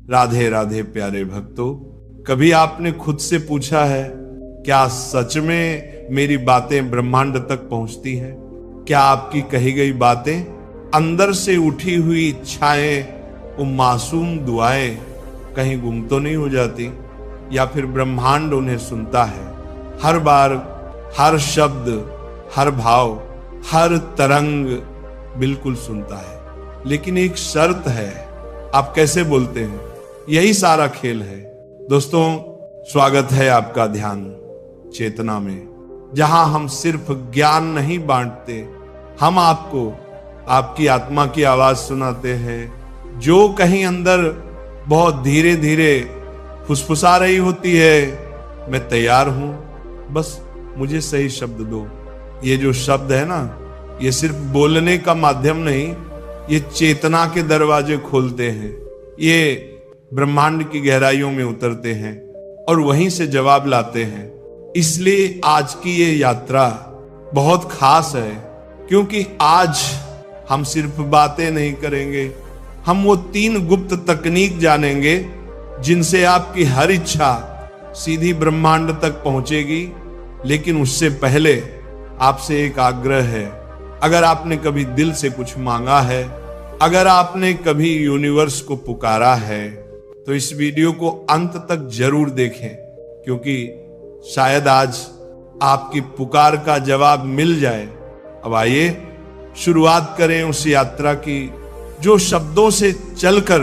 राधे राधे प्यारे भक्तों, कभी आपने खुद से पूछा है, क्या सच में मेरी बातें ब्रह्मांड तक पहुंचती हैं? क्या आपकी कही गई बातें, अंदर से उठी हुई इच्छाएं, वो मासूम दुआएं कहीं गुम तो नहीं हो जाती? या फिर ब्रह्मांड उन्हें सुनता है? हर बार, हर शब्द, हर भाव, हर तरंग बिल्कुल सुनता है। लेकिन एक शर्त है, आप कैसे बोलते हैं, यही सारा खेल है। दोस्तों, स्वागत है आपका ध्यान चेतना में, जहां हम सिर्फ ज्ञान नहीं बांटते, हम आपको आपकी आत्मा की आवाज सुनाते हैं, जो कहीं अंदर बहुत धीरे धीरे फुसफुसा रही होती है। मैं तैयार हूं, बस मुझे सही शब्द दो। ये जो शब्द है ना, ये सिर्फ बोलने का माध्यम नहीं, ये चेतना के दरवाजे खोलते हैं, ये ब्रह्मांड की गहराइयों में उतरते हैं और वहीं से जवाब लाते हैं। इसलिए आज की ये यात्रा बहुत खास है, क्योंकि आज हम सिर्फ बातें नहीं करेंगे, हम वो 3 गुप्त तकनीक जानेंगे जिनसे आपकी हर इच्छा सीधी ब्रह्मांड तक पहुंचेगी। लेकिन उससे पहले आपसे एक आग्रह है, अगर आपने कभी दिल से कुछ मांगा है, अगर आपने कभी यूनिवर्स को पुकारा है, तो इस वीडियो को अंत तक जरूर देखें, क्योंकि शायद आज आपकी पुकार का जवाब मिल जाए। अब आइए शुरुआत करें उस यात्रा की जो शब्दों से चलकर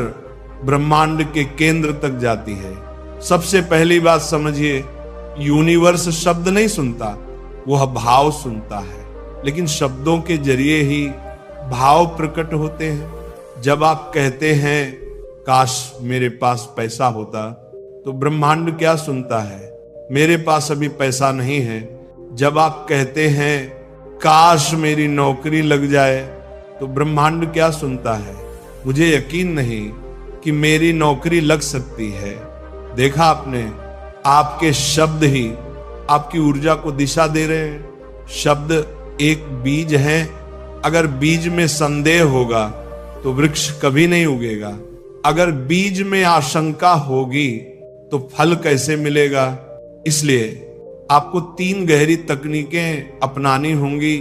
ब्रह्मांड के केंद्र तक जाती है। सबसे पहली बात समझिए, यूनिवर्स शब्द नहीं सुनता, वह भाव सुनता है। लेकिन शब्दों के जरिए ही भाव प्रकट होते हैं। जब आप कहते हैं काश मेरे पास पैसा होता, तो ब्रह्मांड क्या सुनता है? मेरे पास अभी पैसा नहीं है। जब आप कहते हैं काश मेरी नौकरी लग जाए, तो ब्रह्मांड क्या सुनता है? मुझे यकीन नहीं कि मेरी नौकरी लग सकती है। देखा आपने, आपके शब्द ही आपकी ऊर्जा को दिशा दे रहे हैं। शब्द एक बीज है, अगर बीज में संदेह होगा तो वृक्ष कभी नहीं उगेगा। अगर बीज में आशंका होगी तो फल कैसे मिलेगा? इसलिए आपको 3 गहरी तकनीकें अपनानी होंगी,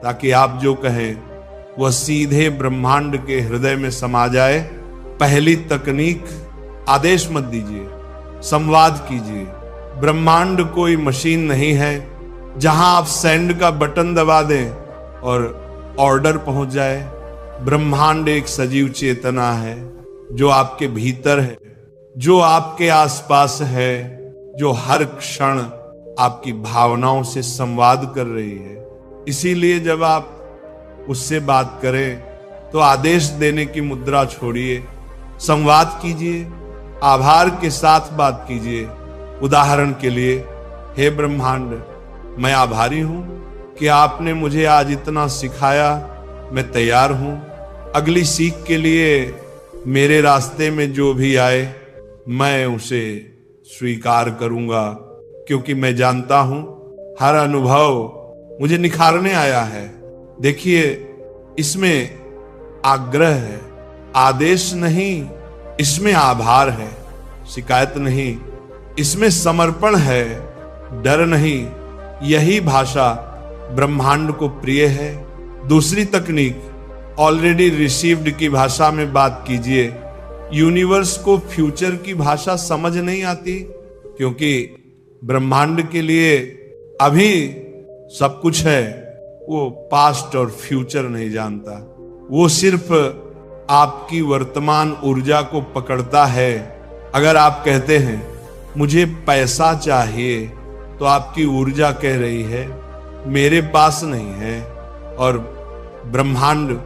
ताकि आप जो कहें वह सीधे ब्रह्मांड के हृदय में समा जाए। पहली तकनीक, आदेश मत दीजिए, संवाद कीजिए। ब्रह्मांड कोई मशीन नहीं है जहां आप सेंड का बटन दबा दें और ऑर्डर पहुंच जाए। ब्रह्मांड एक सजीव चेतना है जो आपके भीतर है, जो आपके आसपास है, जो हर क्षण आपकी भावनाओं से संवाद कर रही है। इसीलिए जब आप उससे बात करें तो आदेश देने की मुद्रा छोड़िए, संवाद कीजिए, आभार के साथ बात कीजिए। उदाहरण के लिए, हे ब्रह्मांड, मैं आभारी हूं कि आपने मुझे आज इतना सिखाया। मैं तैयार हूं अगली सीख के लिए। मेरे रास्ते में जो भी आए, मैं उसे स्वीकार करूंगा, क्योंकि मैं जानता हूं हर अनुभव मुझे निखारने आया है। देखिए, इसमें आग्रह है, आदेश नहीं, इसमें आभार है। शिकायत नहीं, इसमें समर्पण है, डर नहीं। यही भाषा ब्रह्मांड को प्रिय है। दूसरी तकनीक, ऑलरेडी रिसीव्ड की भाषा में बात कीजिए। यूनिवर्स को फ्यूचर की भाषा समझ नहीं आती, क्योंकि ब्रह्मांड के लिए अभी सब कुछ है, वो पास्ट और फ्यूचर नहीं जानता। वो सिर्फ आपकी वर्तमान ऊर्जा को पकड़ता है। अगर आप कहते हैं मुझे पैसा चाहिए, तो आपकी ऊर्जा कह रही है मेरे पास नहीं है, और ब्रह्मांड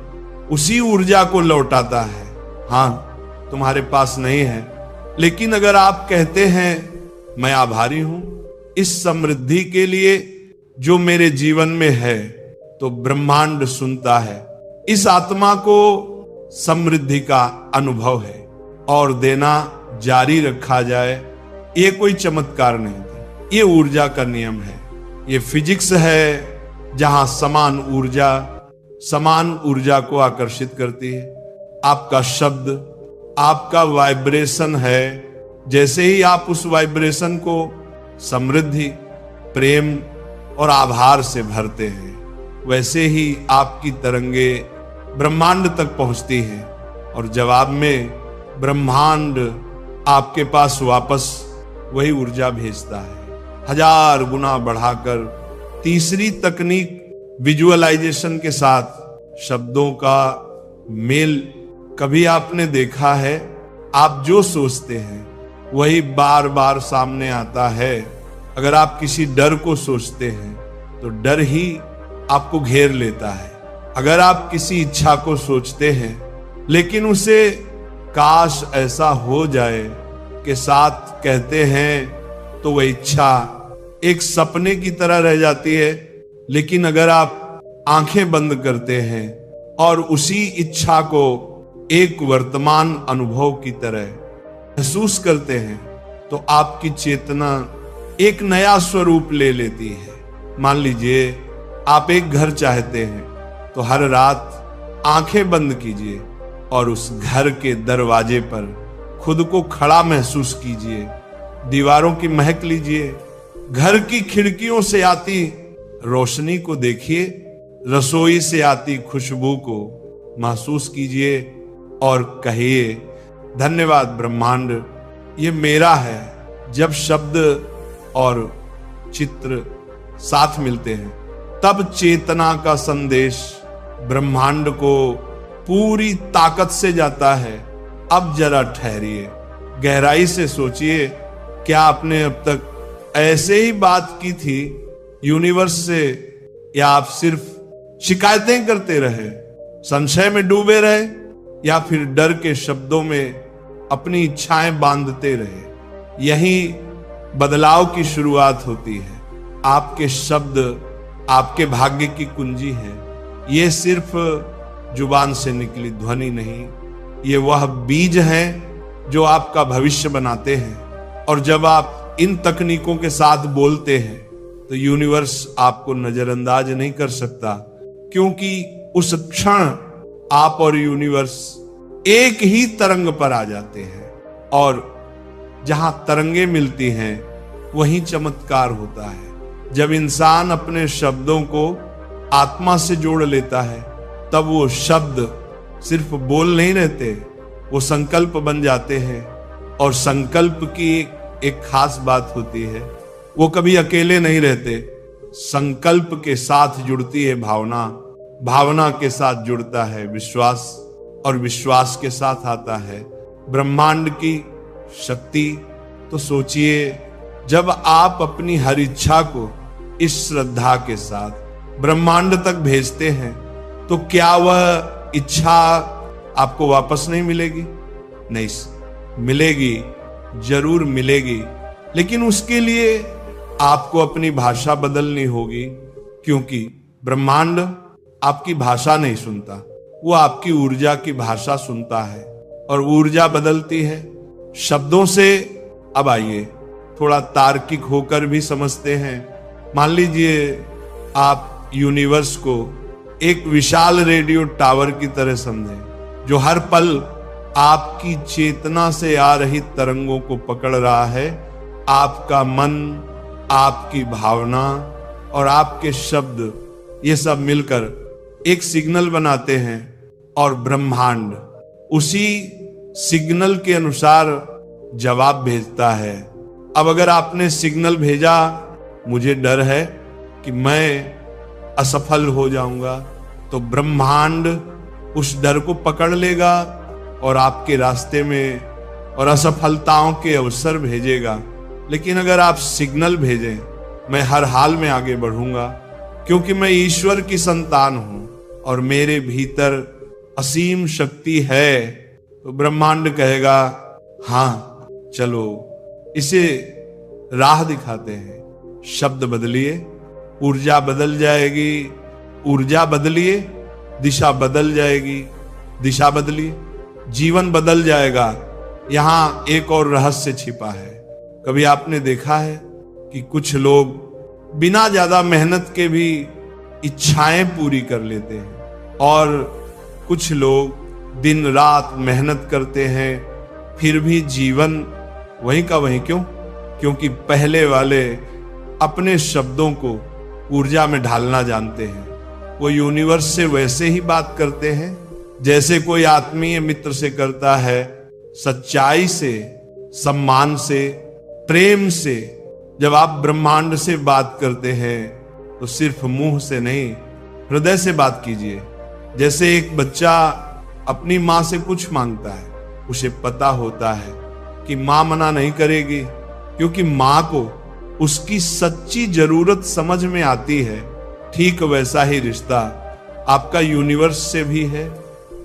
उसी ऊर्जा को लौटाता है, हाँ तुम्हारे पास नहीं है। लेकिन अगर आप कहते हैं मैं आभारी हूं इस समृद्धि के लिए जो मेरे जीवन में है, तो ब्रह्मांड सुनता है। इस आत्मा को समृद्धि का अनुभव है और देना जारी रखा जाए, ये कोई चमत्कार नहीं है, ये ऊर्जा का नियम है, ये फिजिक्स है, जहां समान ऊर्जा को आकर्षित करती है। आपका शब्द आपका वाइब्रेशन है, जैसे ही आप उस वाइब्रेशन को समृद्धि, प्रेम और आभार से भरते हैं, वैसे ही आपकी तरंगे ब्रह्मांड तक पहुंचती हैं और जवाब में ब्रह्मांड आपके पास वापस वही ऊर्जा भेजता है, 1000 गुना बढ़ाकर। तीसरी तकनीक विजुअलाइजेशन के साथ शब्दों का मेल। कभी आपने देखा है, आप जो सोचते हैं वही बार बार सामने आता है। अगर आप किसी डर को सोचते हैं तो डर ही आपको घेर लेता है। अगर आप किसी इच्छा को सोचते हैं लेकिन उसे काश ऐसा हो जाए के साथ कहते हैं तो वह इच्छा एक सपने की तरह रह जाती है। लेकिन अगर आप आंखें बंद करते हैं और उसी इच्छा को एक वर्तमान अनुभव की तरह महसूस करते हैं तो आपकी चेतना एक नया स्वरूप ले लेती है। मान लीजिए आप एक घर चाहते हैं तो हर रात आंखें बंद कीजिए और उस घर के दरवाजे पर खुद को खड़ा महसूस कीजिए, दीवारों की महक लीजिए, घर की खिड़कियों से आती रोशनी को देखिए, रसोई से आती खुशबू को महसूस कीजिए और कहिए, धन्यवाद ब्रह्मांड, ये मेरा है। जब शब्द और चित्र साथ मिलते हैं तब चेतना का संदेश ब्रह्मांड को पूरी ताकत से जाता है। अब जरा ठहरिए, गहराई से सोचिए, क्या आपने अब तक ऐसे ही बात की थी यूनिवर्स से, या आप सिर्फ शिकायतें करते रहे, संशय में डूबे रहे, या फिर डर के शब्दों में अपनी इच्छाएं बांधते रहे? यही बदलाव की शुरुआत होती है। आपके शब्द आपके भाग्य की कुंजी है। ये सिर्फ जुबान से निकली ध्वनि नहीं, ये वह बीज हैं जो आपका भविष्य बनाते हैं। और जब आप इन तकनीकों के साथ बोलते हैं तो यूनिवर्स आपको नजरअंदाज नहीं कर सकता, क्योंकि उस क्षण आप और यूनिवर्स एक ही तरंग पर आ जाते हैं। और जहां तरंगे मिलती हैं वहीं चमत्कार होता है। जब इंसान अपने शब्दों को आत्मा से जोड़ लेता है तब वो शब्द सिर्फ बोल नहीं रहते, वो संकल्प बन जाते हैं। और संकल्प की एक खास बात होती है, वो कभी अकेले नहीं रहते। संकल्प के साथ जुड़ती है भावना, भावना के साथ जुड़ता है विश्वास, और विश्वास के साथ आता है ब्रह्मांड की शक्ति। तो सोचिए, जब आप अपनी हर इच्छा को इस श्रद्धा के साथ ब्रह्मांड तक भेजते हैं तो क्या वह इच्छा आपको वापस नहीं मिलेगी? नहीं, मिलेगी, जरूर मिलेगी। लेकिन उसके लिए आपको अपनी भाषा बदलनी होगी, क्योंकि ब्रह्मांड आपकी भाषा नहीं सुनता, वो आपकी ऊर्जा की भाषा सुनता है। और ऊर्जा बदलती है शब्दों से। अब आइए थोड़ा तार्किक होकर भी समझते हैं। मान लीजिए आप यूनिवर्स को एक विशाल रेडियो टावर की तरह समझें, जो हर पल आपकी चेतना से आ रही तरंगों को पकड़ रहा है। आपका मन, आपकी भावना और आपके शब्द, ये सब मिलकर एक सिग्नल बनाते हैं और ब्रह्मांड उसी सिग्नल के अनुसार जवाब भेजता है। अब अगर आपने सिग्नल भेजा, मुझे डर है कि मैं असफल हो जाऊंगा, तो ब्रह्मांड उस डर को पकड़ लेगा और आपके रास्ते में और असफलताओं के अवसर भेजेगा। लेकिन अगर आप सिग्नल भेजें, मैं हर हाल में आगे बढ़ूंगा, क्योंकि मैं ईश्वर की संतान हूं और मेरे भीतर असीम शक्ति है, तो ब्रह्मांड कहेगा, हाँ चलो इसे राह दिखाते हैं। शब्द बदलिए, ऊर्जा बदल जाएगी, ऊर्जा बदलिए, दिशा बदल जाएगी, दिशा बदलिए, जीवन बदल जाएगा। यहां एक और रहस्य छिपा है। कभी आपने देखा है कि कुछ लोग बिना ज्यादा मेहनत के भी इच्छाएं पूरी कर लेते हैं, और कुछ लोग दिन रात मेहनत करते हैं, फिर भी जीवन वहीं का वहीं क्यों? क्योंकि पहले वाले अपने शब्दों को ऊर्जा में ढालना जानते हैं। वो यूनिवर्स से वैसे ही बात करते हैं जैसे कोई आत्मीय मित्र से करता है, सच्चाई से, सम्मान से, प्रेम से। जब आप ब्रह्मांड से बात करते हैं तो सिर्फ मुंह से नहीं, हृदय से बात कीजिए। जैसे एक बच्चा अपनी माँ से कुछ मांगता है, उसे पता होता है कि माँ मना नहीं करेगी, क्योंकि माँ को उसकी सच्ची जरूरत समझ में आती है। ठीक वैसा ही रिश्ता आपका यूनिवर्स से भी है,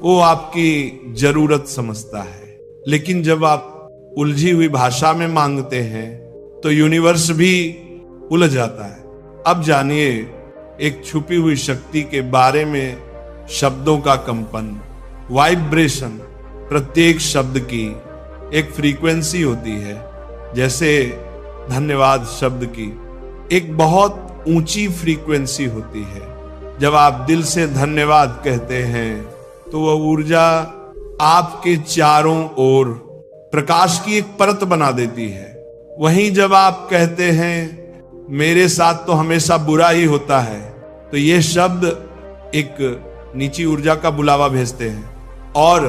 वो आपकी जरूरत समझता है। लेकिन जब आप उलझी हुई भाषा में मांगते हैं तो यूनिवर्स भी उलझ जाता है। अब जानिए एक छुपी हुई शक्ति के बारे में। शब्दों का कंपन, वाइब्रेशन, प्रत्येक शब्द की एक फ्रीक्वेंसी होती है। जैसे धन्यवाद शब्द की एक बहुत ऊंची फ्रीक्वेंसी होती है। जब आप दिल से धन्यवाद कहते हैं तो वह ऊर्जा आपके चारों ओर प्रकाश की एक परत बना देती है। वहीं जब आप कहते हैं मेरे साथ तो हमेशा बुरा ही होता है, तो ये शब्द एक नीची ऊर्जा का बुलावा भेजते हैं और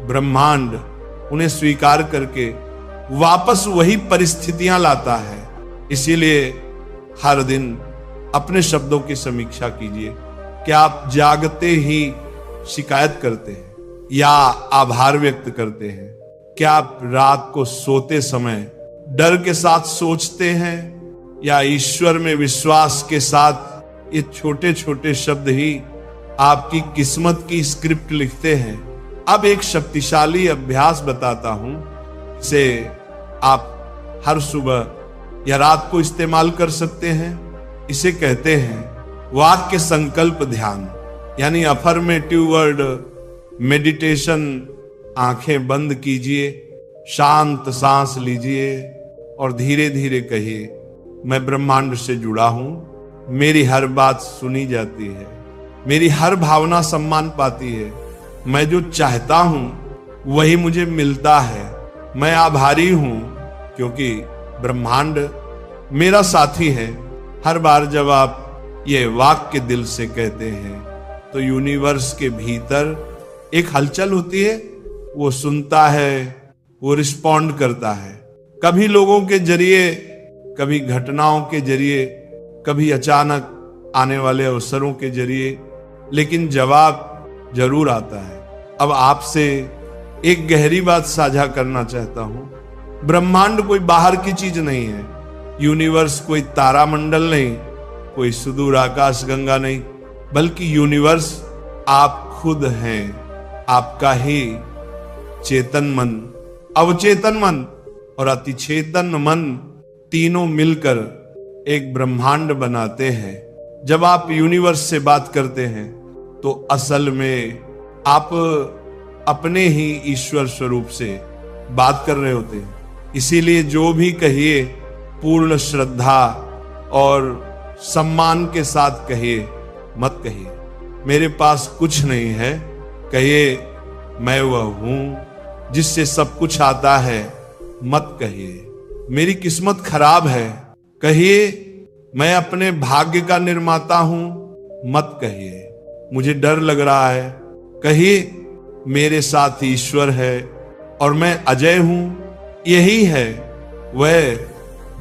ब्रह्मांड उन्हें स्वीकार करके वापस वही परिस्थितियां लाता है। इसीलिए हर दिन अपने शब्दों की समीक्षा कीजिए। क्या आप जागते ही शिकायत करते हैं या आभार व्यक्त करते हैं? क्या आप रात को सोते समय डर के साथ सोचते हैं या ईश्वर में विश्वास के साथ ये छोटे छोटे शब्द ही आपकी किस्मत की स्क्रिप्ट लिखते हैं? अब एक शक्तिशाली अभ्यास बताता हूं, इसे आप हर सुबह या रात को इस्तेमाल कर सकते हैं। इसे कहते हैं वाक्य संकल्प ध्यान, यानी अफर्मेटिव वर्ड मेडिटेशन। आंखें बंद कीजिए, शांत सांस लीजिए और धीरे धीरे कहिए, मैं ब्रह्मांड से जुड़ा हूं, मेरी हर बात सुनी जाती है, मेरी हर भावना सम्मान पाती है, मैं जो चाहता हूं वही मुझे मिलता है, मैं आभारी हूं क्योंकि ब्रह्मांड मेरा साथी है। हर बार जब आप ये वाक्य दिल से कहते हैं तो यूनिवर्स के भीतर एक हलचल होती है, वो सुनता है, वो रिस्पॉन्ड करता है। कभी लोगों के जरिए, कभी घटनाओं के जरिए, कभी अचानक आने वाले अवसरों के जरिए, लेकिन जवाब जरूर आता है। अब आपसे एक गहरी बात साझा करना चाहता हूं। ब्रह्मांड कोई बाहर की चीज नहीं है, यूनिवर्स कोई तारामंडल नहीं, कोई सुदूर आकाश गंगा नहीं, बल्कि यूनिवर्स आप खुद हैं। आपका ही चेतन मन, अवचेतन मन और अतिचेतन मन तीनों मिलकर एक ब्रह्मांड बनाते हैं। जब आप यूनिवर्स से बात करते हैं तो असल में आप अपने ही ईश्वर स्वरूप से बात कर रहे होते हैं। इसीलिए जो भी कहिए पूर्ण श्रद्धा और सम्मान के साथ कहिए, मत कहिए मेरे पास कुछ नहीं है, कहिए मैं वह हूं जिससे सब कुछ आता है। मत कहिए मेरी किस्मत खराब है, कहिए मैं अपने भाग्य का निर्माता हूं। मत कहिए मुझे डर लग रहा है, कहिए मेरे साथ ईश्वर है और मैं अजय हूं। यही है वह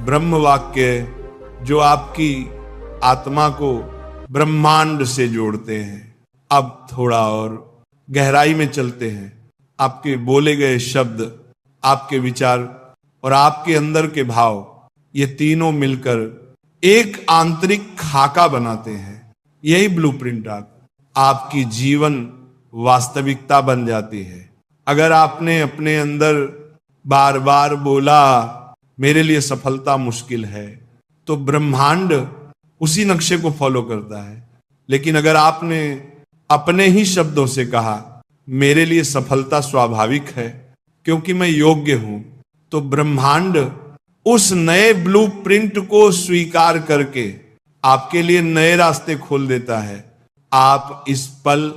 ब्रह्म वाक्य जो आपकी आत्मा को ब्रह्मांड से जोड़ते हैं। अब थोड़ा और गहराई में चलते हैं। आपके बोले गए शब्द, आपके विचार और आपके अंदर के भाव, ये तीनों मिलकर एक आंतरिक खाका बनाते हैं। यही ब्लूप्रिंट आपकी जीवन वास्तविकता बन जाती है। अगर आपने अपने अंदर बार बार बोला मेरे लिए सफलता मुश्किल है, तो ब्रह्मांड उसी नक्शे को फॉलो करता है। लेकिन अगर आपने अपने ही शब्दों से कहा मेरे लिए सफलता स्वाभाविक है क्योंकि मैं योग्य हूं, तो ब्रह्मांड उस नए ब्लूप्रिंट को स्वीकार करके आपके लिए नए रास्ते खोल देता है। आप इस पल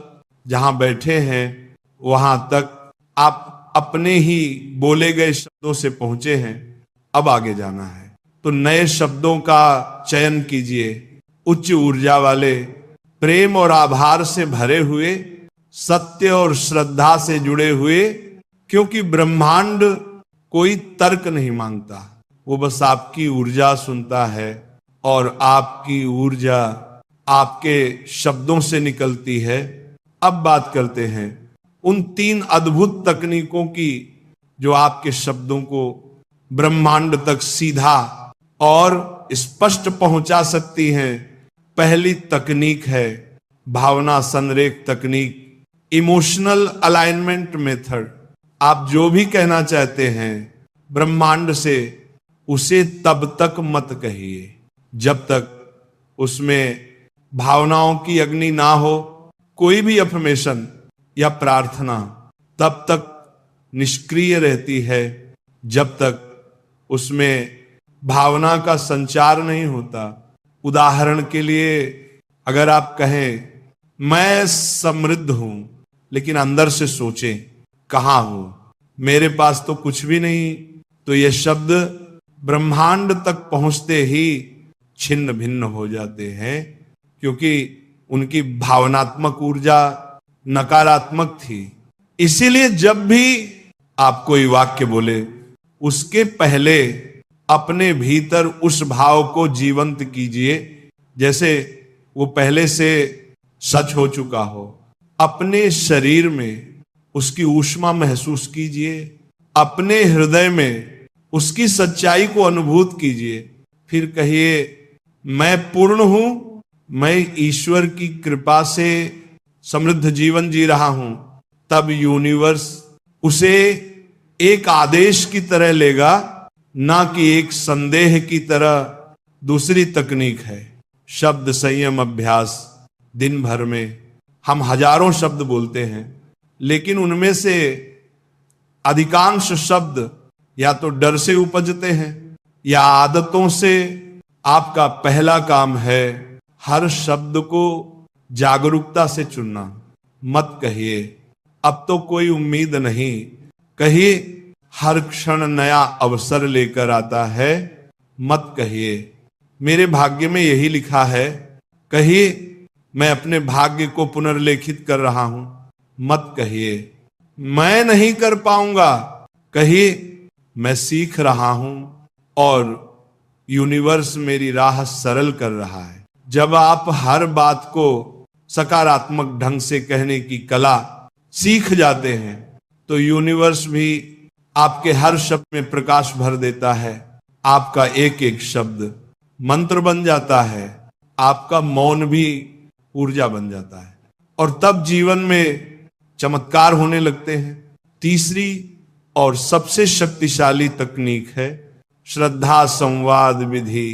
जहां बैठे हैं वहां तक आप अपने ही बोले गए शब्दों से पहुंचे हैं, अब आगे जाना है। तो नए शब्दों का चयन कीजिए, उच्च ऊर्जा वाले, प्रेम और आभार से भरे हुए, सत्य और श्रद्धा से जुड़े हुए, क्योंकि ब्रह्मांड कोई तर्क नहीं मांगता, वो बस आपकी ऊर्जा सुनता है और आपकी ऊर्जा आपके शब्दों से निकलती है। अब बात करते हैं उन 3 अद्भुत तकनीकों की जो आपके शब्दों को ब्रह्मांड तक सीधा और स्पष्ट पहुंचा सकती हैं। पहली तकनीक है भावना संरेख तकनीक, इमोशनल अलाइनमेंट मेथड। आप जो भी कहना चाहते हैं ब्रह्मांड से, उसे तब तक मत कहिए जब तक उसमें भावनाओं की अग्नि ना हो। कोई भी अफर्मेशन या प्रार्थना तब तक निष्क्रिय रहती है जब तक उसमें भावना का संचार नहीं होता। उदाहरण के लिए, अगर आप कहें मैं समृद्ध हूं, लेकिन अंदर से सोचें कहां हूं, मेरे पास तो कुछ भी नहीं, तो यह शब्द ब्रह्मांड तक पहुंचते ही छिन्न भिन्न हो जाते हैं, क्योंकि उनकी भावनात्मक ऊर्जा नकारात्मक थी। इसीलिए जब भी आप कोई वाक्य बोले, उसके पहले अपने भीतर उस भाव को जीवंत कीजिए जैसे वो पहले से सच हो चुका हो। अपने शरीर में उसकी ऊष्मा महसूस कीजिए, अपने हृदय में उसकी सच्चाई को अनुभूत कीजिए। फिर कहिए मैं पूर्ण हूं, मैं ईश्वर की कृपा से समृद्ध जीवन जी रहा हूं। तब यूनिवर्स उसे एक आदेश की तरह लेगा, ना कि एक संदेह की तरह। दूसरी तकनीक है शब्द संयम अभ्यास। दिन भर में हम हजारों शब्द बोलते हैं, लेकिन उनमें से अधिकांश शब्द या तो डर से उपजते हैं या आदतों से। आपका पहला काम है हर शब्द को जागरूकता से चुनना। मत कहिए अब तो कोई उम्मीद नहीं, कहिए हर क्षण नया अवसर लेकर आता है। मत कहिए मेरे भाग्य में यही लिखा है, कहिए मैं अपने भाग्य को पुनर्लेखित कर रहा हूं। मत कहिए मैं नहीं कर पाऊंगा, कहिए मैं सीख रहा हूं और यूनिवर्स मेरी राह सरल कर रहा है। जब आप हर बात को सकारात्मक ढंग से कहने की कला सीख जाते हैं, तो यूनिवर्स भी आपके हर शब्द में प्रकाश भर देता है। आपका एक एक शब्द मंत्र बन जाता है, आपका मौन भी ऊर्जा बन जाता है, और तब जीवन में चमत्कार होने लगते हैं। तीसरी और सबसे शक्तिशाली तकनीक है श्रद्धा संवाद विधि।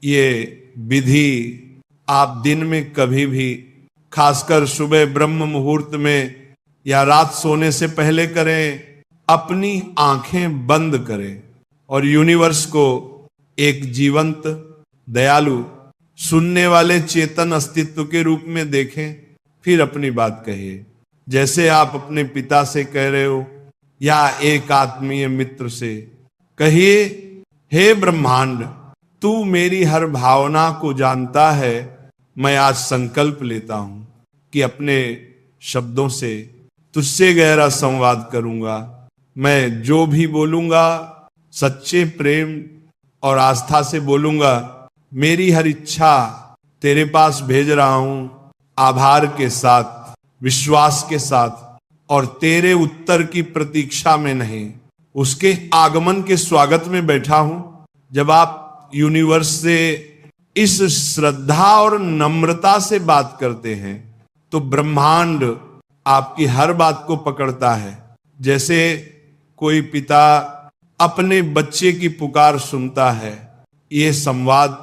ये विधि आप दिन में कभी भी, खासकर सुबह ब्रह्म मुहूर्त में या रात सोने से पहले करें। अपनी आंखें बंद करें और यूनिवर्स को एक जीवंत, दयालु, सुनने वाले चेतन अस्तित्व के रूप में देखें। फिर अपनी बात कहिए, जैसे आप अपने पिता से कह रहे हो या एक आत्मीय मित्र से। कहिए हे ब्रह्मांड, तू मेरी हर भावना को जानता है। मैं आज संकल्प लेता हूं कि अपने शब्दों से तुझसे गहरा संवाद करूंगा। मैं जो भी बोलूंगा सच्चे प्रेम और आस्था से बोलूंगा। मेरी हर इच्छा तेरे पास भेज रहा हूं, आभार के साथ, विश्वास के साथ, और तेरे उत्तर की प्रतीक्षा में नहीं, उसके आगमन के स्वागत में बैठा हूं। जब आप यूनिवर्स से इस श्रद्धा और नम्रता से बात करते हैं, तो ब्रह्मांड आपकी हर बात को पकड़ता है। जैसे कोई पिता अपने बच्चे की पुकार सुनता है। ये संवाद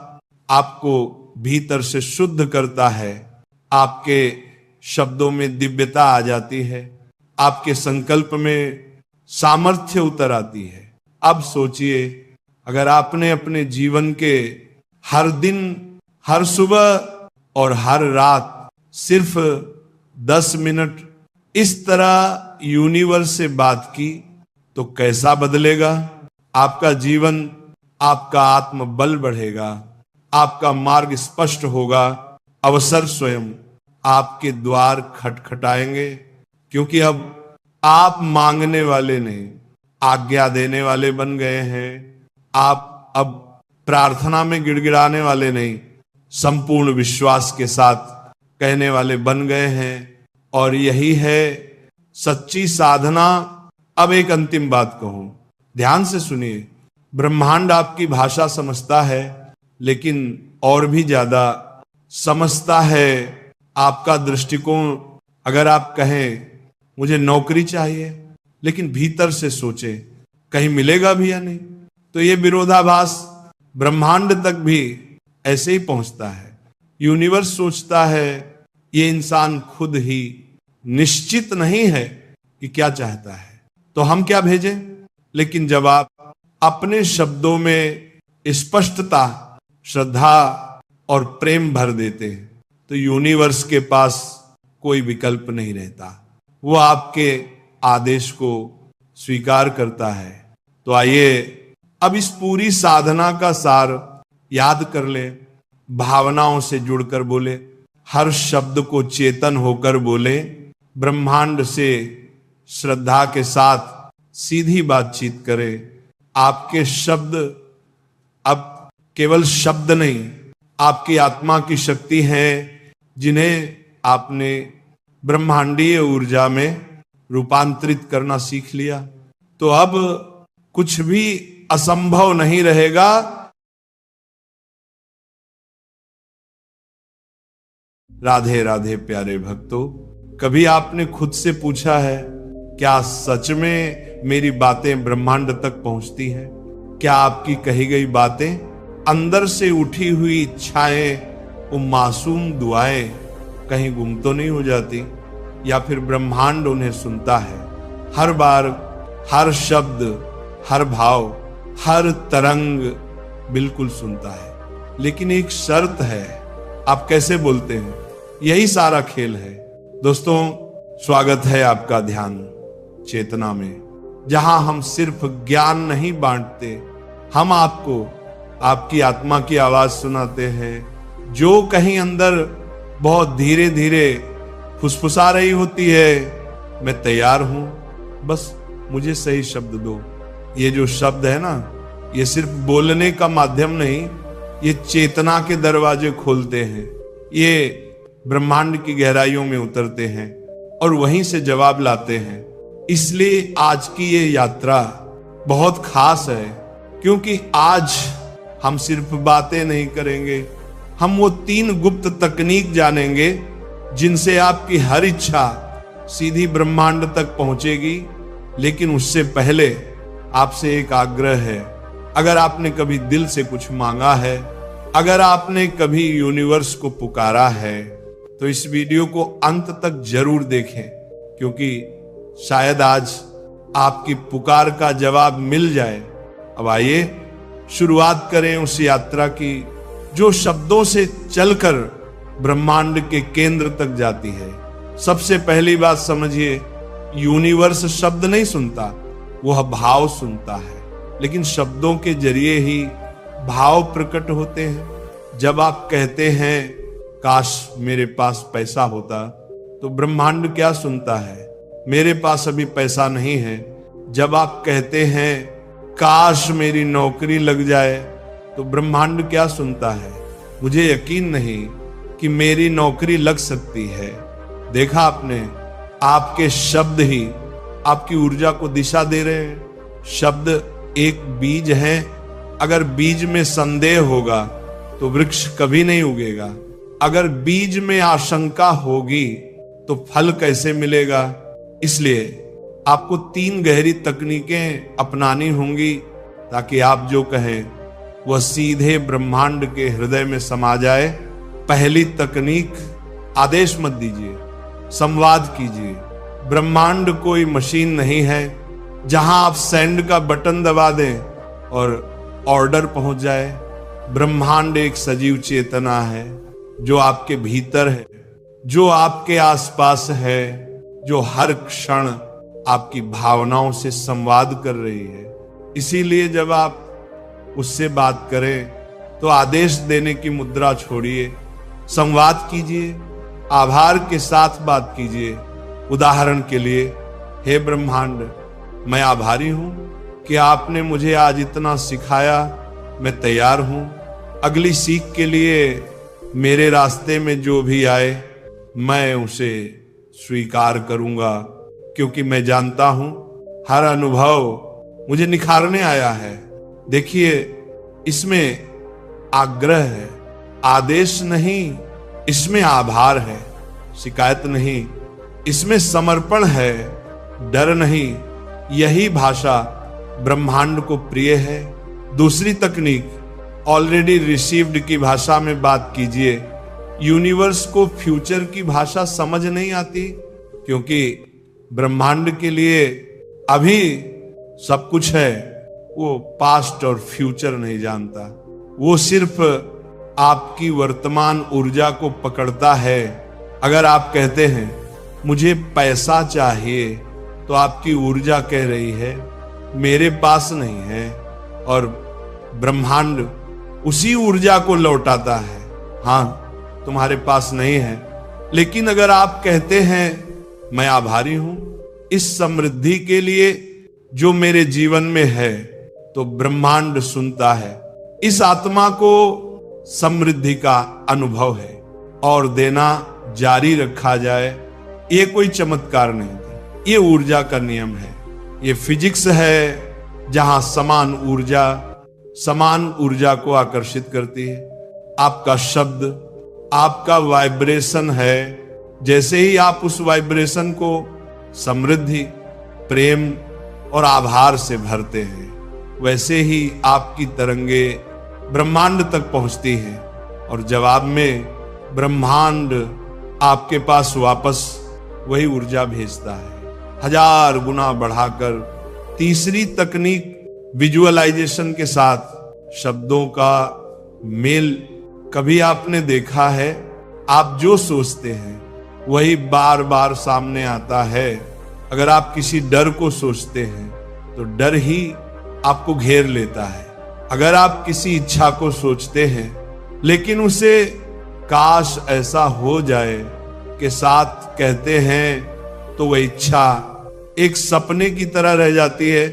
आपको भीतर से शुद्ध करता है। आपके शब्दों में दिव्यता आ जाती है, आपके संकल्प में सामर्थ्य उतर आती है। अब सोचिए, अगर आपने अपने जीवन के हर दिन, हर सुबह और हर रात सिर्फ 10 मिनट इस तरह यूनिवर्स से बात की तो कैसा बदलेगा आपका जीवन? आपका आत्मबल बढ़ेगा, आपका मार्ग स्पष्ट होगा, अवसर स्वयं आपके द्वार खटखटाएंगे, क्योंकि अब आप मांगने वाले नहीं, आज्ञा देने वाले बन गए हैं। आप अब प्रार्थना में गिड़गिड़ाने वाले नहीं, संपूर्ण विश्वास के साथ कहने वाले बन गए हैं। और यही है सच्ची साधना। अब एक अंतिम बात कहूं, ध्यान से सुनिए। ब्रह्मांड आपकी भाषा समझता है, लेकिन और भी ज्यादा समझता है आपका दृष्टिकोण। अगर आप कहें मुझे नौकरी चाहिए, लेकिन भीतर से सोचे कहीं मिलेगा भी या नहीं, तो ये विरोधाभास ब्रह्मांड तक भी ऐसे ही पहुंचता है। यूनिवर्स सोचता है ये इंसान खुद ही निश्चित नहीं है कि क्या चाहता है, तो हम क्या भेजें। लेकिन जब आप अपने शब्दों में स्पष्टता, श्रद्धा और प्रेम भर देते हैं, तो यूनिवर्स के पास कोई विकल्प नहीं रहता, वो आपके आदेश को स्वीकार करता है। तो आइए अब इस पूरी साधना का सार याद कर ले। भावनाओं से जुड़कर बोले, हर शब्द को चेतन होकर बोले, ब्रह्मांड से श्रद्धा के साथ सीधी बातचीत करें। आपके शब्द अब केवल शब्द नहीं, आपकी आत्मा की शक्ति है, जिन्हें आपने ब्रह्मांडीय ऊर्जा में रूपांतरित करना सीख लिया। तो अब कुछ भी असंभव नहीं रहेगा। राधे राधे प्यारे भक्तों, कभी आपने खुद से पूछा है, क्या सच में मेरी बातें ब्रह्मांड तक पहुंचती हैं? क्या आपकी कही गई बातें, अंदर से उठी हुई इच्छाएं, वो मासूम दुआएं कहीं गुम तो नहीं हो जाती? या फिर ब्रह्मांड उन्हें सुनता है? हर बार, हर शब्द, हर भाव, हर तरंग बिल्कुल सुनता है। लेकिन एक शर्त है, आप कैसे बोलते हैं, यही सारा खेल है। दोस्तों, स्वागत है आपका ध्यान चेतना में, जहां हम सिर्फ ज्ञान नहीं बांटते, हम आपको आपकी आत्मा की आवाज सुनाते हैं, जो कहीं अंदर बहुत धीरे धीरे फुसफुसा रही होती है। मैं तैयार हूं, बस मुझे सही शब्द दो। ये जो शब्द है ना, ये सिर्फ बोलने का माध्यम नहीं, ये चेतना के दरवाजे खोलते हैं, ये ब्रह्मांड की गहराइयों में उतरते हैं और वहीं से जवाब लाते हैं। इसलिए आज की ये यात्रा बहुत खास है, क्योंकि आज हम सिर्फ बातें नहीं करेंगे, हम वो 3 गुप्त तकनीक जानेंगे जिनसे आपकी हर इच्छा सीधी ब्रह्मांड तक पहुंचेगी। लेकिन उससे पहले आपसे एक आग्रह है, अगर आपने कभी दिल से कुछ मांगा है, अगर आपने कभी यूनिवर्स को पुकारा है, तो इस वीडियो को अंत तक जरूर देखें, क्योंकि शायद आज आपकी पुकार का जवाब मिल जाए। अब आइए शुरुआत करें उस यात्रा की, जो शब्दों से चलकर ब्रह्मांड के केंद्र तक जाती है। सबसे पहली बात समझिए, यूनिवर्स शब्द नहीं सुनता, वह भाव सुनता है। लेकिन शब्दों के जरिए ही भाव प्रकट होते हैं। जब आप कहते हैं काश मेरे पास पैसा होता, तो ब्रह्मांड क्या सुनता है, मेरे पास अभी पैसा नहीं है। जब आप कहते हैं काश मेरी नौकरी लग जाए, तो ब्रह्मांड क्या सुनता है, मुझे यकीन नहीं कि मेरी नौकरी लग सकती है। देखा आपने, आपके शब्द ही आपकी ऊर्जा को दिशा दे रहे हैं। शब्द एक बीज है, अगर बीज में संदेह होगा तो वृक्ष कभी नहीं उगेगा। अगर बीज में आशंका होगी तो फल कैसे मिलेगा। इसलिए आपको 3 गहरी तकनीकें अपनानी होंगी, ताकि आप जो कहें वह सीधे ब्रह्मांड के हृदय में समा जाए। पहली तकनीक, आदेश मत दीजिए, संवाद कीजिए। ब्रह्मांड कोई मशीन नहीं है जहां आप सेंड का बटन दबा दें और ऑर्डर पहुंच जाए। ब्रह्मांड एक सजीव चेतना है, जो आपके भीतर है, जो आपके आसपास है, जो हर क्षण आपकी भावनाओं से संवाद कर रही है। इसीलिए जब आप उससे बात करें तो आदेश देने की मुद्रा छोड़िए, संवाद कीजिए, आभार के साथ बात कीजिए। उदाहरण के लिए, हे ब्रह्मांड, मैं आभारी हूं कि आपने मुझे आज इतना सिखाया। मैं तैयार हूं अगली सीख के लिए। मेरे रास्ते में जो भी आए मैं उसे स्वीकार करूंगा, क्योंकि मैं जानता हूं हर अनुभव मुझे निखारने आया है। देखिए, इसमें आग्रह है, आदेश नहीं, इसमें आभार है। शिकायत नहीं, इसमें समर्पण है, डर नहीं। यही भाषा ब्रह्मांड को प्रिय है। दूसरी तकनीक, ऑलरेडी रिसीव्ड की भाषा में बात कीजिए। यूनिवर्स को फ्यूचर की भाषा समझ नहीं आती, क्योंकि ब्रह्मांड के लिए अभी सब कुछ है, वो पास्ट और फ्यूचर नहीं जानता। वो सिर्फ आपकी वर्तमान ऊर्जा को पकड़ता है। अगर आप कहते हैं मुझे पैसा चाहिए, तो आपकी ऊर्जा कह रही है मेरे पास नहीं है, और ब्रह्मांड उसी ऊर्जा को लौटाता है, हाँ तुम्हारे पास नहीं है। लेकिन अगर आप कहते हैं मैं आभारी हूं इस समृद्धि के लिए जो मेरे जीवन में है, तो ब्रह्मांड सुनता है। इस आत्मा को समृद्धि का अनुभव है और देना जारी रखा जाए, ये कोई चमत्कार नहीं है, ये ऊर्जा का नियम है। ये फिजिक्स है जहां समान ऊर्जा को आकर्षित करती है। आपका शब्द, आपका वाइब्रेशन है। जैसे ही आप उस वाइब्रेशन को समृद्धि, प्रेम और आभार से भरते हैं, वैसे ही आपकी तरंगे ब्रह्मांड तक पहुंचती हैं, और जवाब में ब्रह्मांड आपके पास वापस वही ऊर्जा भेजता है, 1000 गुना बढ़ाकर। तीसरी तकनीक, विजुअलाइजेशन के साथ शब्दों का मेल। कभी आपने देखा है, आप जो सोचते हैं वही बार बार सामने आता है। अगर आप किसी डर को सोचते हैं तो डर ही आपको घेर लेता है। अगर आप किसी इच्छा को सोचते हैं लेकिन उसे काश ऐसा हो जाए के साथ कहते हैं, तो वह इच्छा एक सपने की तरह रह जाती है।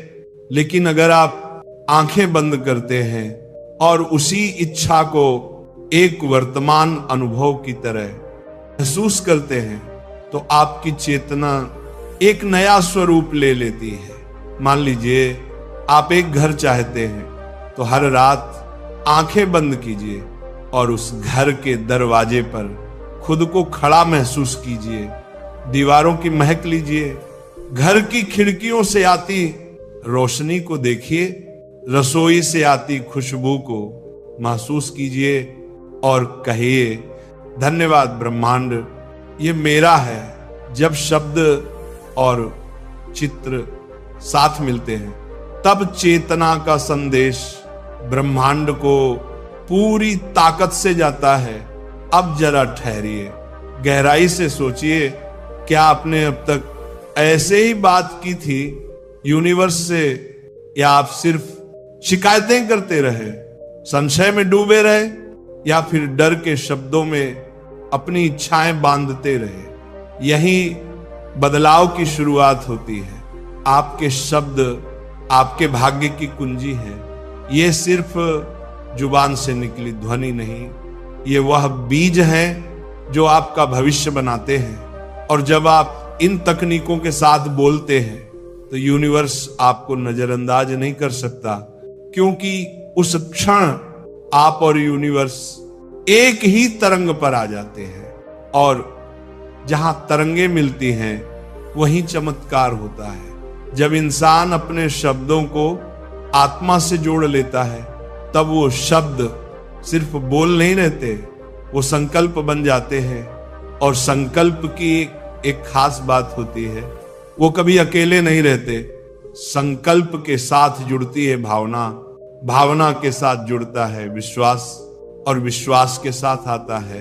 लेकिन अगर आप आंखें बंद करते हैं और उसी इच्छा को एक वर्तमान अनुभव की तरह महसूस करते हैं, तो आपकी चेतना एक नया स्वरूप ले लेती है। मान लीजिए आप एक घर चाहते हैं, तो हर रात आंखें बंद कीजिए और उस घर के दरवाजे पर खुद को खड़ा महसूस कीजिए। दीवारों की महक लीजिए, घर की खिड़कियों से आती रोशनी को देखिए, रसोई से आती खुशबू को महसूस कीजिए और कहिए, धन्यवाद ब्रह्मांड, ये मेरा है। जब शब्द और चित्र साथ मिलते हैं, तब चेतना का संदेश ब्रह्मांड को पूरी ताकत से जाता है। अब जरा ठहरिए, गहराई से सोचिए, क्या आपने अब तक ऐसे ही बात की थी यूनिवर्स से, या आप सिर्फ शिकायतें करते रहे, संशय में डूबे रहे, या फिर डर के शब्दों में अपनी इच्छाएं बांधते रहे? यही बदलाव की शुरुआत होती है। आपके शब्द आपके भाग्य की कुंजी है। ये सिर्फ जुबान से निकली ध्वनि नहीं, ये वह बीज है जो आपका भविष्य बनाते हैं। और जब आप इन तकनीकों के साथ बोलते हैं, तो यूनिवर्स आपको नजरअंदाज नहीं कर सकता, क्योंकि उस क्षण आप और यूनिवर्स एक ही तरंग पर आ जाते हैं। और जहां तरंगे मिलती हैं वहीं चमत्कार होता है। जब इंसान अपने शब्दों को आत्मा से जोड़ लेता है, तब वो शब्द सिर्फ बोल नहीं रहते, वो संकल्प बन जाते हैं। और संकल्प की एक खास बात होती है, वो कभी अकेले नहीं रहते। संकल्प के साथ जुड़ती है भावना, भावना के साथ जुड़ता है विश्वास, और विश्वास के साथ आता है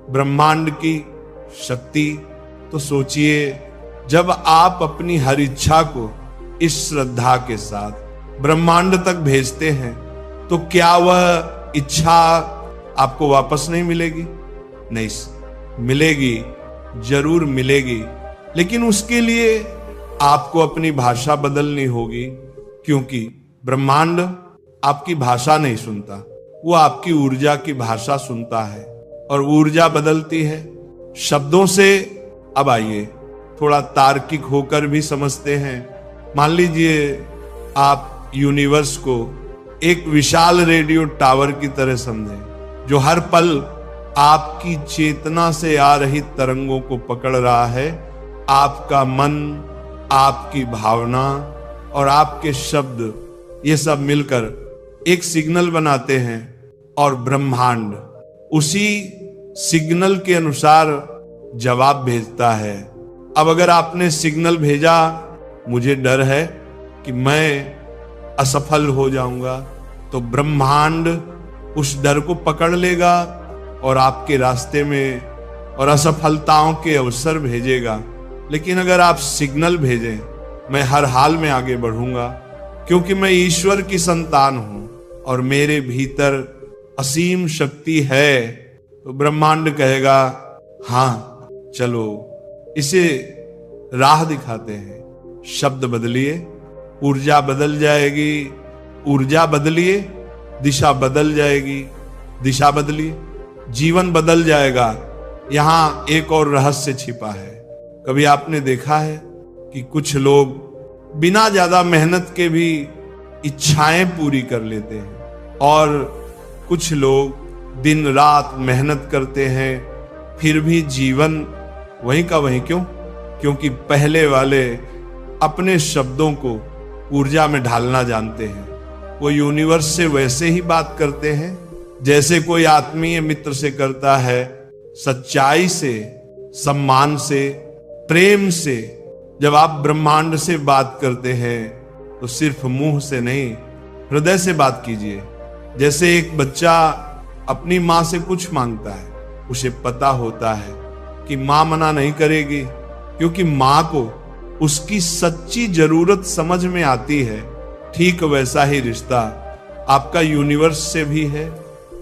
ब्रह्मांड की शक्ति। तो सोचिए, जब आप अपनी हर इच्छा को इस श्रद्धा के साथ ब्रह्मांड तक भेजते हैं, तो क्या वह इच्छा आपको वापस नहीं मिलेगी? नहीं, मिलेगी, जरूर मिलेगी, लेकिन उसके लिए आपको अपनी भाषा बदलनी होगी, क्योंकि ब्रह्मांड आपकी भाषा नहीं सुनता, वो आपकी ऊर्जा की भाषा सुनता है, और ऊर्जा बदलती है शब्दों से। अब आइए थोड़ा तार्किक होकर भी समझते हैं। मान लीजिए आप यूनिवर्स को एक विशाल रेडियो टावर की तरह समझें, जो हर पल आपकी चेतना से आ रही तरंगों को पकड़ रहा है। आपका मन, आपकी भावना और आपके शब्द, ये सब मिलकर एक सिग्नल बनाते हैं, और ब्रह्मांड उसी सिग्नल के अनुसार जवाब भेजता है। अब अगर आपने सिग्नल भेजा, मुझे डर है कि मैं असफल हो जाऊंगा, तो ब्रह्मांड उस डर को पकड़ लेगा और आपके रास्ते में और असफलताओं के अवसर भेजेगा। लेकिन अगर आप सिग्नल भेजें, मैं हर हाल में आगे बढ़ूंगा, क्योंकि मैं ईश्वर की संतान हूं और मेरे भीतर असीम शक्ति है, तो ब्रह्मांड कहेगा हाँ चलो, इसे राह दिखाते हैं। शब्द बदलिए, ऊर्जा बदल जाएगी, ऊर्जा बदलिए, दिशा बदल जाएगी, दिशा बदलिए, जीवन बदल जाएगा। यहां एक और रहस्य छिपा है। कभी आपने देखा है कि कुछ लोग बिना ज्यादा मेहनत के भी इच्छाएं पूरी कर लेते हैं, और कुछ लोग दिन रात मेहनत करते हैं, फिर भी जीवन वहीं का वहीं। क्यों? क्योंकि पहले वाले अपने शब्दों को ऊर्जा में ढालना जानते हैं। वो यूनिवर्स से वैसे ही बात करते हैं जैसे कोई आत्मीय मित्र से करता है, सच्चाई से, सम्मान से, प्रेम से। जब आप ब्रह्मांड से बात करते हैं तो सिर्फ मुंह से नहीं, हृदय से बात कीजिए। जैसे एक बच्चा अपनी मां से कुछ मांगता है, उसे पता होता है कि मां मना नहीं करेगी, क्योंकि मां को उसकी सच्ची जरूरत समझ में आती है। ठीक वैसा ही रिश्ता आपका यूनिवर्स से भी है,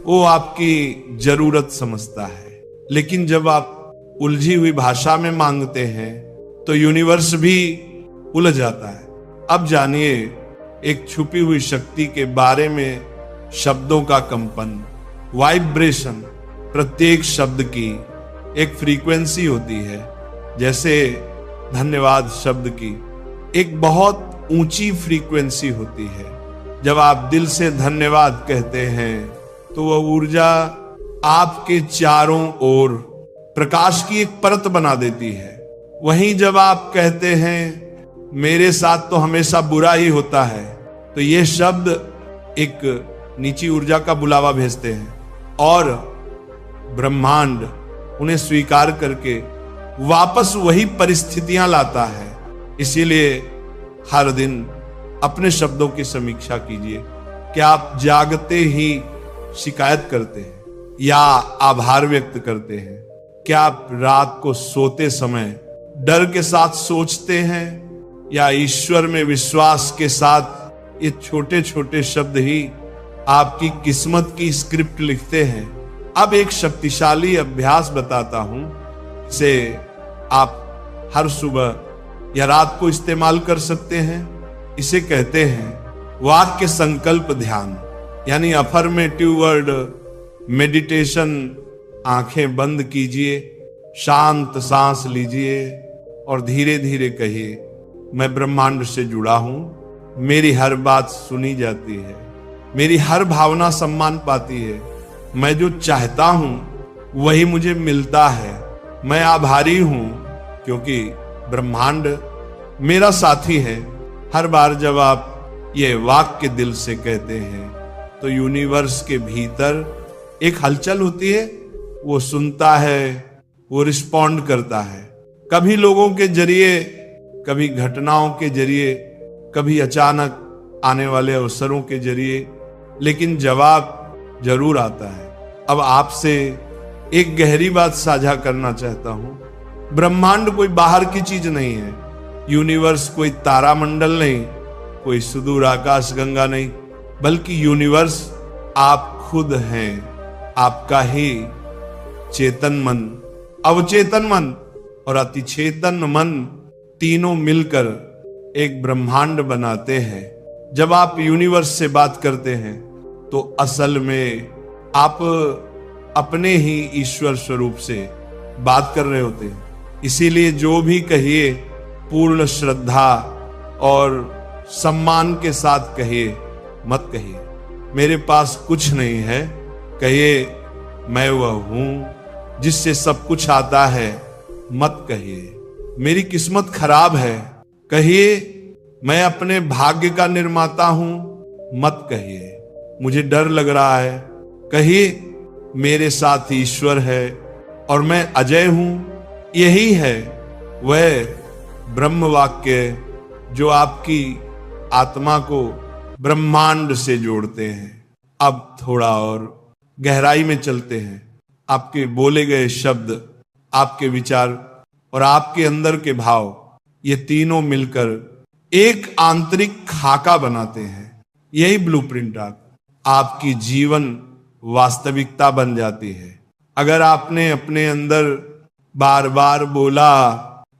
वो आपकी जरूरत समझता है। लेकिन जब आप उलझी हुई भाषा में मांगते हैं तो यूनिवर्स भी उलझ जाता है। अब जानिए एक छुपी हुई शक्ति के बारे में। शब्दों का कंपन, वाइब्रेशन, प्रत्येक शब्द की एक फ्रीक्वेंसी होती है। जैसे धन्यवाद शब्द की एक बहुत ऊंची फ्रीक्वेंसी होती है। जब आप दिल से धन्यवाद कहते हैं तो वह ऊर्जा आपके चारों ओर प्रकाश की एक परत बना देती है। वहीं जब आप कहते हैं मेरे साथ तो हमेशा बुरा ही होता है, तो ये शब्द एक नीची ऊर्जा का बुलावा भेजते हैं, और ब्रह्मांड उन्हें स्वीकार करके वापस वही परिस्थितियां लाता है। इसीलिए हर दिन अपने शब्दों की समीक्षा कीजिए। क्या आप जागते ही शिकायत करते हैं या आभार व्यक्त करते हैं? क्या आप रात को सोते समय डर के साथ सोचते हैं या ईश्वर में विश्वास के साथ ये छोटे छोटे शब्द ही आपकी किस्मत की स्क्रिप्ट लिखते हैं? अब एक शक्तिशाली अभ्यास बताता हूं, इसे आप हर सुबह या रात को इस्तेमाल कर सकते हैं। इसे कहते हैं वाक्य संकल्प ध्यान, यानी अफर्मेटिव वर्ड मेडिटेशन। आंखें बंद कीजिए, शांत सांस लीजिए और धीरे धीरे कहिए, मैं ब्रह्मांड से जुड़ा हूं, मेरी हर बात सुनी जाती है, मेरी हर भावना सम्मान पाती है, मैं जो चाहता हूं वही मुझे मिलता है, मैं आभारी हूं क्योंकि ब्रह्मांड मेरा साथी है। हर बार जब आप ये वाक्य दिल से कहते हैं तो यूनिवर्स के भीतर एक हलचल होती है, वो सुनता है, वो रिस्पॉन्ड करता है। कभी लोगों के जरिए, कभी घटनाओं के जरिए, कभी अचानक आने वाले अवसरों के जरिए, लेकिन जवाब जरूर आता है। अब आपसे एक गहरी बात साझा करना चाहता हूं। ब्रह्मांड कोई बाहर की चीज नहीं है, यूनिवर्स कोई तारामंडल नहीं, कोई सुदूर आकाश गंगा नहीं, बल्कि यूनिवर्स आप खुद हैं। आपका ही चेतन मन, अवचेतन मन और अतिचेतन मन तीनों मिलकर एक ब्रह्मांड बनाते हैं। जब आप यूनिवर्स से बात करते हैं तो असल में आप अपने ही ईश्वर स्वरूप से बात कर रहे होते हैं। इसीलिए जो भी कहिए पूर्ण श्रद्धा और सम्मान के साथ कहिए, मत कहिए मेरे पास कुछ नहीं है, कहिए मैं वह हूं जिससे सब कुछ आता है। मत कहिए मेरी किस्मत खराब है, कहिए मैं अपने भाग्य का निर्माता हूं। मत कहिए मुझे डर लग रहा है, कहिए मेरे साथ ईश्वर है और मैं अजय हूं। यही है वह ब्रह्म वाक्य जो आपकी आत्मा को ब्रह्मांड से जोड़ते हैं। अब थोड़ा और गहराई में चलते हैं। आपके बोले गए शब्द, आपके विचार और आपके अंदर के भाव, ये तीनों मिलकर एक आंतरिक खाका बनाते हैं। यही ब्लूप्रिंट आपकी जीवन वास्तविकता बन जाती है। अगर आपने अपने अंदर बार बार बोला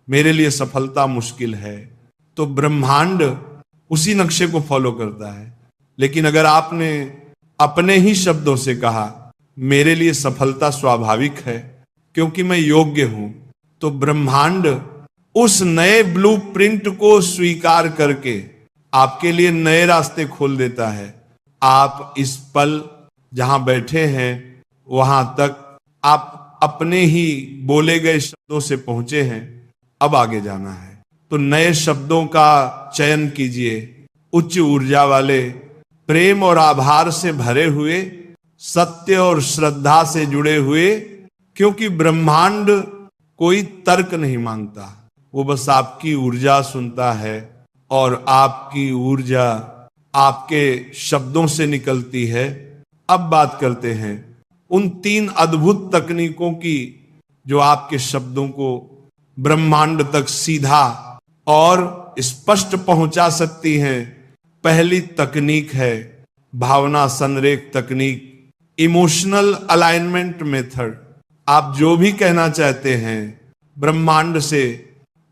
मेरे लिए सफलता मुश्किल है, तो ब्रह्मांड उसी नक्शे को फॉलो करता है। लेकिन अगर आपने अपने ही शब्दों से कहा मेरे लिए सफलता स्वाभाविक है क्योंकि मैं योग्य हूं, तो ब्रह्मांड उस नए ब्लूप्रिंट को स्वीकार करके आपके लिए नए रास्ते खोल देता है। आप इस पल जहां बैठे हैं वहां तक आप अपने ही बोले गए शब्दों से पहुंचे हैं। अब आगे जाना है तो नए शब्दों का चयन कीजिए, उच्च ऊर्जा वाले, प्रेम और आभार से भरे हुए, सत्य और श्रद्धा से जुड़े हुए, क्योंकि ब्रह्मांड कोई तर्क नहीं मांगता, वो बस आपकी ऊर्जा सुनता है और आपकी ऊर्जा आपके शब्दों से निकलती है। अब बात करते हैं उन 3 अद्भुत तकनीकों की जो आपके शब्दों को ब्रह्मांड तक सीधा और स्पष्ट पहुंचा सकती हैं। पहली तकनीक है भावना संरेख तकनीक, इमोशनल अलाइनमेंट मेथड। आप जो भी कहना चाहते हैं ब्रह्मांड से,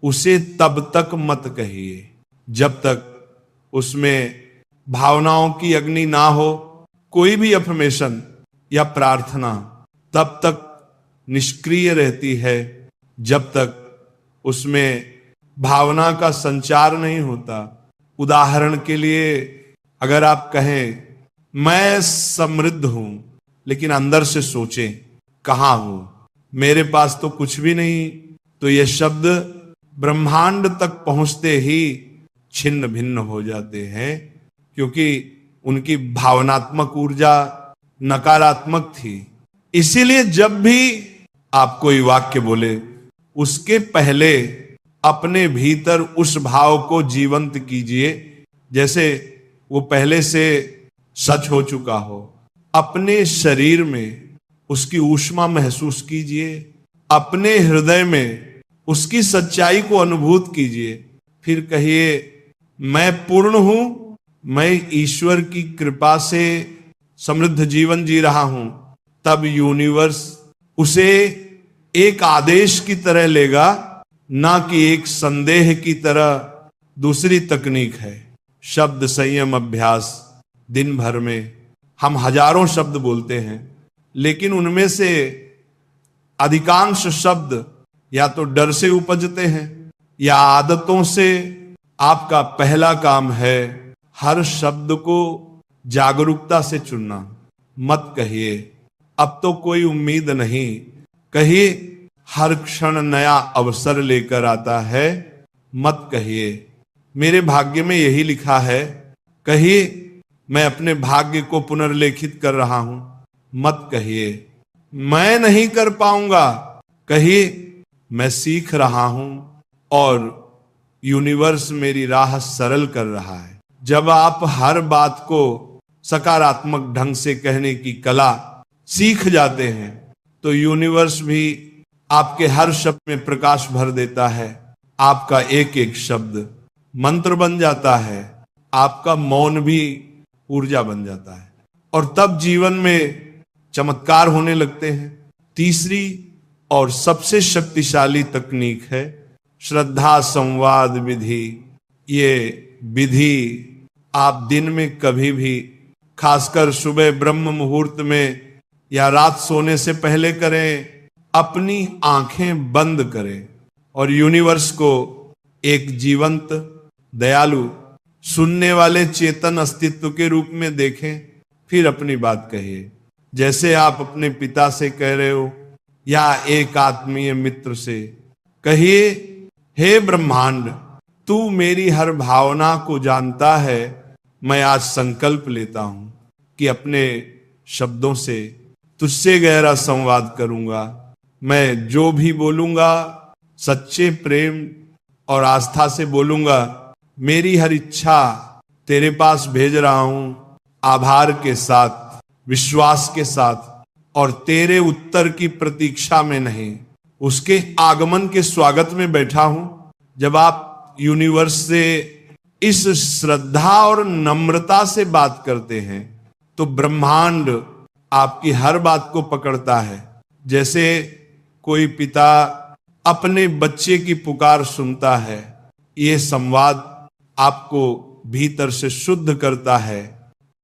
उसे तब तक मत कहिए जब तक उसमें भावनाओं की अग्नि ना हो। कोई भी अफर्मेशन या प्रार्थना तब तक निष्क्रिय रहती है जब तक उसमें भावना का संचार नहीं होता। उदाहरण के लिए अगर आप कहें मैं समृद्ध हूं, लेकिन अंदर से सोचें कहां हूं, मेरे पास तो कुछ भी नहीं, तो यह शब्द ब्रह्मांड तक पहुंचते ही छिन्न भिन्न हो जाते हैं, क्योंकि उनकी भावनात्मक ऊर्जा नकारात्मक थी। इसीलिए जब भी आप कोई वाक्य बोले उसके पहले अपने भीतर उस भाव को जीवंत कीजिए जैसे वो पहले से सच हो चुका हो। अपने शरीर में उसकी ऊष्मा महसूस कीजिए, अपने हृदय में उसकी सच्चाई को अनुभूत कीजिए। फिर कहिए मैं पूर्ण हूं, मैं ईश्वर की कृपा से समृद्ध जीवन जी रहा हूं। तब यूनिवर्स उसे एक आदेश की तरह लेगा, ना कि एक संदेह की तरह। दूसरी तकनीक है शब्द संयम अभ्यास। दिन भर में हम हजारों शब्द बोलते हैं, लेकिन उनमें से अधिकांश शब्द या तो डर से उपजते हैं या आदतों से। आपका पहला काम है हर शब्द को जागरूकता से चुनना। मत कहिए अब तो कोई उम्मीद नहीं, कहिए हर क्षण नया अवसर लेकर आता है। मत कहिए मेरे भाग्य में यही लिखा है, कहिए मैं अपने भाग्य को पुनर्लेखित कर रहा हूं। मत कहिए मैं नहीं कर पाऊंगा, कहिए मैं सीख रहा हूं और यूनिवर्स मेरी राह सरल कर रहा है। जब आप हर बात को सकारात्मक ढंग से कहने की कला सीख जाते हैं तो यूनिवर्स भी आपके हर शब्द में प्रकाश भर देता है। आपका एक एक शब्द मंत्र बन जाता है। आपका मौन भी ऊर्जा बन जाता है और तब जीवन में चमत्कार होने लगते हैं। तीसरी और सबसे शक्तिशाली तकनीक है श्रद्धा संवाद विधि। ये विधि आप दिन में कभी भी, खासकर सुबह ब्रह्म मुहूर्त में या रात सोने से पहले करें। अपनी आंखें बंद करें और यूनिवर्स को एक जीवंत, दयालु, सुनने वाले चेतन अस्तित्व के रूप में देखें। फिर अपनी बात कहिए, जैसे आप अपने पिता से कह रहे हो या एक आत्मीय मित्र से। कहिए, हे ब्रह्मांड, तू मेरी हर भावना को जानता है। मैं आज संकल्प लेता हूं कि अपने शब्दों से तुझसे गहरा संवाद करूंगा। मैं जो भी बोलूंगा सच्चे प्रेम और आस्था से बोलूंगा। मेरी हर इच्छा तेरे पास भेज रहा हूं, आभार के साथ, विश्वास के साथ, और तेरे उत्तर की प्रतीक्षा में नहीं, उसके आगमन के स्वागत में बैठा हूं। जब आप यूनिवर्स से इस श्रद्धा और नम्रता से बात करते हैं तो ब्रह्मांड आपकी हर बात को पकड़ता है। जैसे कोई पिता अपने बच्चे की पुकार सुनता है। ये संवाद आपको भीतर से शुद्ध करता है